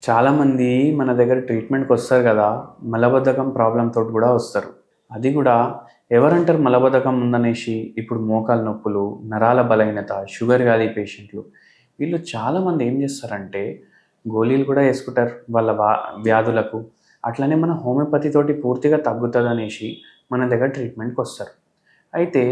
చాలామంది మన దగ్గర ట్రీట్మెంట్‌కి వస్తారు కదా! మలబద్ధకం ప్రాబ్లమ్‌తోటి కూడా వస్తారు. అది కూడా ఎవరంటారు మలబద్ధకం ఉందనేసి ఇప్పుడు మోకాలు నొప్పులు, నరాల బలహీనత, షుగర్ వ్యాధి పేషెంట్‌లు వీళ్ళు చాలామంది ఏం చేస్తారంటే గోళీలు కూడా యేసుకుంటారు వాళ్ళ వ్యాధులకు. అట్లనే మన హోమియోపతి తోటి పూర్తిగా తగ్గుతదనేసి మన దగ్గర ట్రీట్మెంట్‌కొస్తారు. అయితే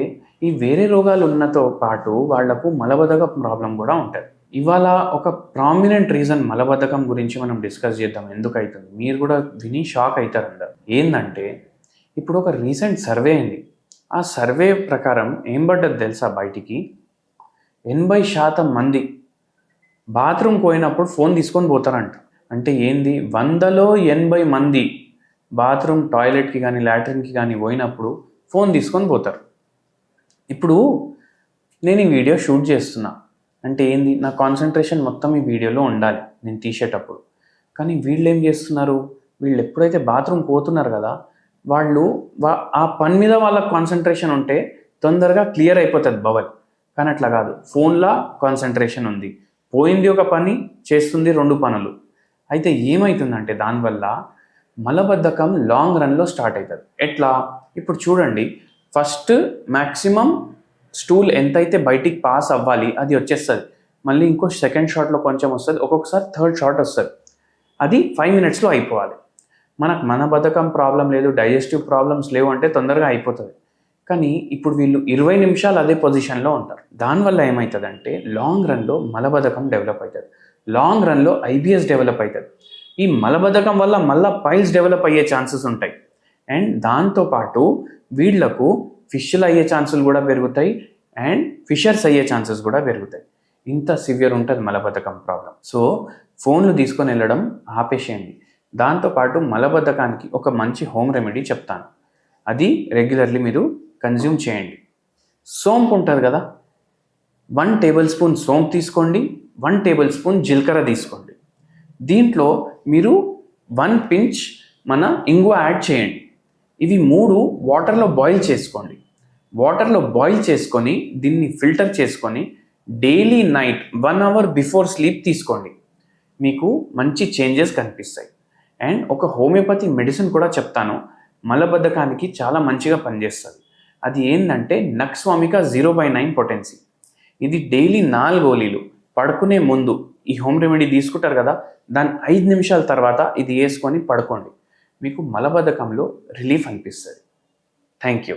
ఈ వేరే రోగాలు ఉన్నతో పాటు వాళ్ళకు మలబద్ధకం ప్రాబ్లమ్ కూడా ఉంటది. ఇవాళ ఒక ప్రామినెంట్ రీజన్ మలబద్ధకం గురించి మనం డిస్కస్ చేద్దాం. ఎందుకైతుంది? మీరు కూడా విని షాక్ అయితారందరు. ఏందంటే ఇప్పుడు ఒక రీసెంట్ సర్వే అయింది. ఆ సర్వే ప్రకారం ఏం పడ్డది తెలుసా బయటికి? 80% మంది బాత్రూమ్‌కి పోయినప్పుడు ఫోన్ తీసుకొని పోతారంట. అంటే ఏంది? 100లో 80 మంది బాత్రూమ్, టాయిలెట్‌కి గానీ, లాట్రిన్‌కి గానీ పోయినప్పుడు ఫోన్ తీసుకొని పోతారు. ఇప్పుడు నేను ఈ వీడియో షూట్ చేస్తున్నా. అంటే ఏంది? నా కాన్సంట్రేషన్ మొత్తం ఈ వీడియోలో ఉండాలి నేను తీసేటప్పుడు. కానీ వీళ్ళేం చేస్తున్నారు? వీళ్ళు ఎప్పుడైతే బాత్రూమ్‌కి పోతున్నారు కదా! వాళ్ళు ఆ పని మీద వాళ్ళకి కాన్సంట్రేషన్ ఉంటే తొందరగా క్లియర్ అయిపోతది బవల్. కానీ అట్లా కాదు. ఫోన్‌లా కాన్సంట్రేషన్ ఉంది. పోయింది ఒక పని, చేస్తుంది 2 పనులు. అయితే ఏమైతుందంటే దానివల్ల మలబద్ధకం లాంగ్ రన్‌లో స్టార్ట్ అయితది. ఎట్లా? ఇప్పుడు చూడండి, ఫస్ట్ మాక్సిమం స్టూల్ ఎంతైతే బయటికి పాస్ అవ్వాలి అది వచ్చేస్తుంది. మళ్ళీ ఇంకో సెకండ్ షాట్లో కొంచెం వస్తుంది, ఒక్కొక్కసారి థర్డ్ షాట్ వస్తుంది. అది 5 మినిట్స్లో అయిపోవాలి. మనకు మలబద్ధకం ప్రాబ్లం లేదు, డైజెస్టివ్ ప్రాబ్లమ్స్ లేవు అంటే తొందరగా అయిపోతుంది. కానీ ఇప్పుడు వీళ్ళు 20 నిమిషాలు అదే పొజిషన్లో ఉంటారు. దానివల్ల ఏమవుతుందంటే లాంగ్ రన్లో మలబద్ధకం డెవలప్ అవుతుంది. లాంగ్ రన్లో ఐబిఎస్ డెవలప్ అవుతుంది. ఈ మలబద్ధకం వల్ల మళ్ళీ పైల్స్ డెవలప్ అయ్యే ఛాన్సెస్ ఉంటాయి. అండ్ దాంతోపాటు వీళ్లకు ఫిష్లు అయ్యే ఛాన్సులు కూడా పెరుగుతాయి అండ్ ఫిషర్స్ అయ్యే ఛాన్సెస్ కూడా పెరుగుతాయి. ఇంత సివియర్ ఉంటుంది మలబద్ధకం ప్రాబ్లం. సో ఫోన్లు తీసుకొని వెళ్ళడం ఆపేసేయండి. దాంతోపాటు మలబద్ధకానికి ఒక మంచి హోమ్ రెమెడీ చెప్తాను. అది రెగ్యులర్లీ మీరు కన్జ్యూమ్ చేయండి. సోంపు ఉంటుంది కదా, 1 టేబుల్ స్పూన్ సోంపు తీసుకోండి, 1 టేబుల్ స్పూన్ జీలకర్ర తీసుకోండి. దీంట్లో మీరు 1 పించ్ మన ఇంగువ యాడ్ చేయండి. ఇవి 3 వాటర్లో బాయిల్ చేసుకోండి. వాటర్లో బాయిల్ చేసుకొని దీన్ని ఫిల్టర్ చేసుకొని daily night 1 hour before sleep తీసుకోండి. మీకు మంచి చేంజెస్ కనిపిస్తాయి. అండ్ ఒక హోమియోపతి మెడిసిన్ కూడా చెప్తాను, మలబద్ధకానికి చాలా మంచిగా పనిచేస్తుంది. అది ఏంటంటే నక్స్వామికా 0/9 పొటెన్సీ. ఇది డైలీ 4 గోళీలు పడుకునే ముందు ఈ హోమ్ రెమెడీ తీసుకుంటారు కదా, దాని 5 నిమిషాల తర్వాత ఇది వేసుకొని పడుకోండి. మీకు మలబద్ధకంలో రిలీఫ్ అనిపిస్తుంది. Thank you.